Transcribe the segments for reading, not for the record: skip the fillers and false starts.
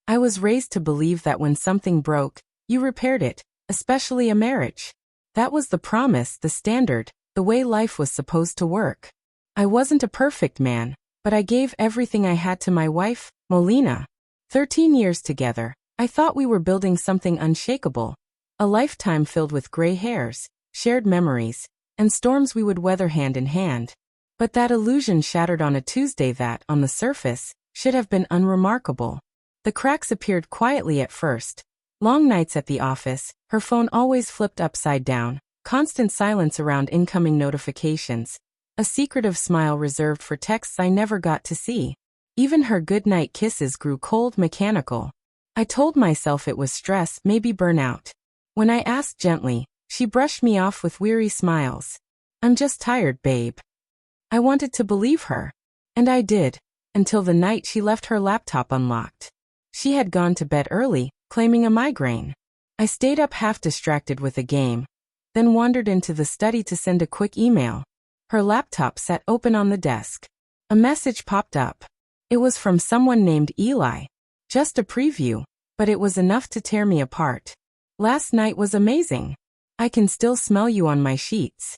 I was raised to believe that when something broke, you repaired it, especially a marriage. That was the promise, the standard, the way life was supposed to work. I wasn't a perfect man, but I gave everything I had to my wife, Molina. 13 years together, I thought we were building something unshakable. A lifetime filled with gray hairs, shared memories, and storms we would weather hand in hand. But that illusion shattered on a Tuesday that, on the surface, should have been unremarkable. The cracks appeared quietly at first. Long nights at the office, her phone always flipped upside down, constant silence around incoming notifications, a secretive smile reserved for texts I never got to see. Even her goodnight kisses grew cold, mechanical. I told myself it was stress, maybe burnout. When I asked gently, she brushed me off with weary smiles. I'm just tired, babe. I wanted to believe her. And I did, until the night she left her laptop unlocked. She had gone to bed early, claiming a migraine. I stayed up half distracted with a game, then wandered into the study to send a quick email. Her laptop sat open on the desk. A message popped up. It was from someone named Eli. Just a preview, but it was enough to tear me apart. Last night was amazing. I can still smell you on my sheets.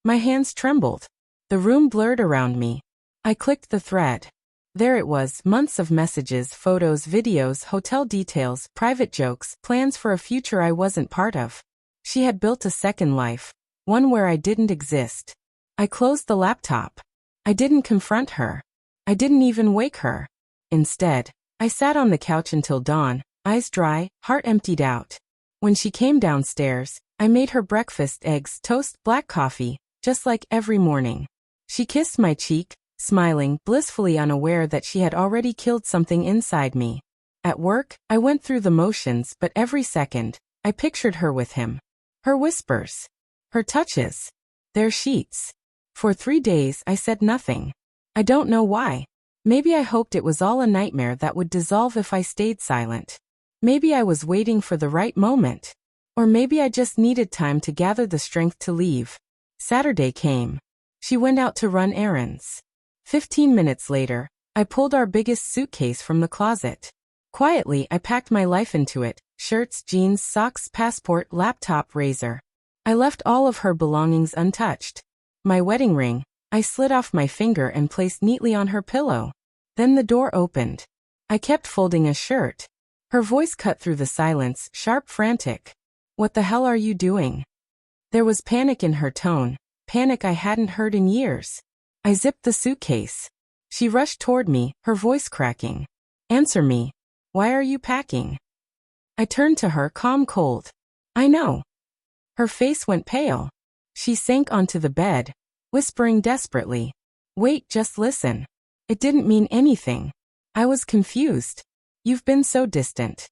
My hands trembled. The room blurred around me. I clicked the thread. There it was, months of messages, photos, videos, hotel details, private jokes, plans for a future I wasn't part of. She had built a second life, one where I didn't exist. I closed the laptop. I didn't confront her. I didn't even wake her. Instead, I sat on the couch until dawn, eyes dry, heart emptied out. When she came downstairs, I made her breakfast: eggs, toast, black coffee, just like every morning. She kissed my cheek, smiling, blissfully unaware that she had already killed something inside me. At work, I went through the motions, but every second, I pictured her with him. Her whispers. Her touches. Their sheets. For 3 days, I said nothing. I don't know why. Maybe I hoped it was all a nightmare that would dissolve if I stayed silent. Maybe I was waiting for the right moment. Or maybe I just needed time to gather the strength to leave. Saturday came. She went out to run errands. 15 minutes later, I pulled our biggest suitcase from the closet. Quietly, I packed my life into it: shirts, jeans, socks, passport, laptop, razor. I left all of her belongings untouched. My wedding ring, I slid off my finger and placed neatly on her pillow. Then the door opened. I kept folding a shirt. Her voice cut through the silence, sharp, frantic. What the hell are you doing? There was panic in her tone, panic I hadn't heard in years. I zipped the suitcase. She rushed toward me, her voice cracking. Answer me. Why are you packing? I turned to her, calm, cold. I know. Her face went pale. She sank onto the bed, whispering desperately. Wait, just listen. It didn't mean anything. I was confused. You've been so distant.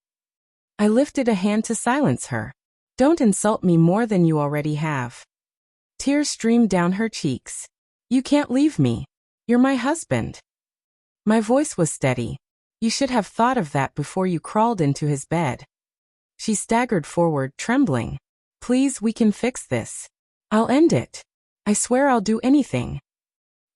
I lifted a hand to silence her. Don't insult me more than you already have. Tears streamed down her cheeks. You can't leave me. You're my husband. My voice was steady. You should have thought of that before you crawled into his bed. She staggered forward, trembling. Please, we can fix this. I'll end it. I swear I'll do anything.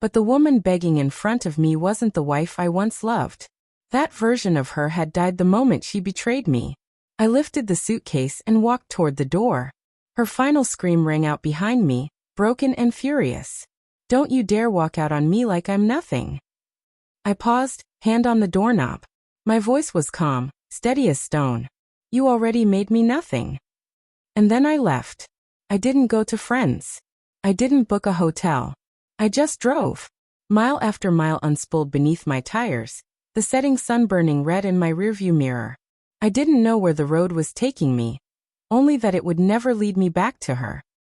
But the woman begging in front of me wasn't the wife I once loved. That version of her had died the moment she betrayed me. I lifted the suitcase and walked toward the door. Her final scream rang out behind me, broken and furious. Don't you dare walk out on me like I'm nothing. I paused, hand on the doorknob. My voice was calm, steady as stone. You already made me nothing. And then I left. I didn't go to friends. I didn't book a hotel. I just drove. Mile after mile unspooled beneath my tires, the setting sun burning red in my rearview mirror. I didn't know where the road was taking me, only that it would never lead me back to her.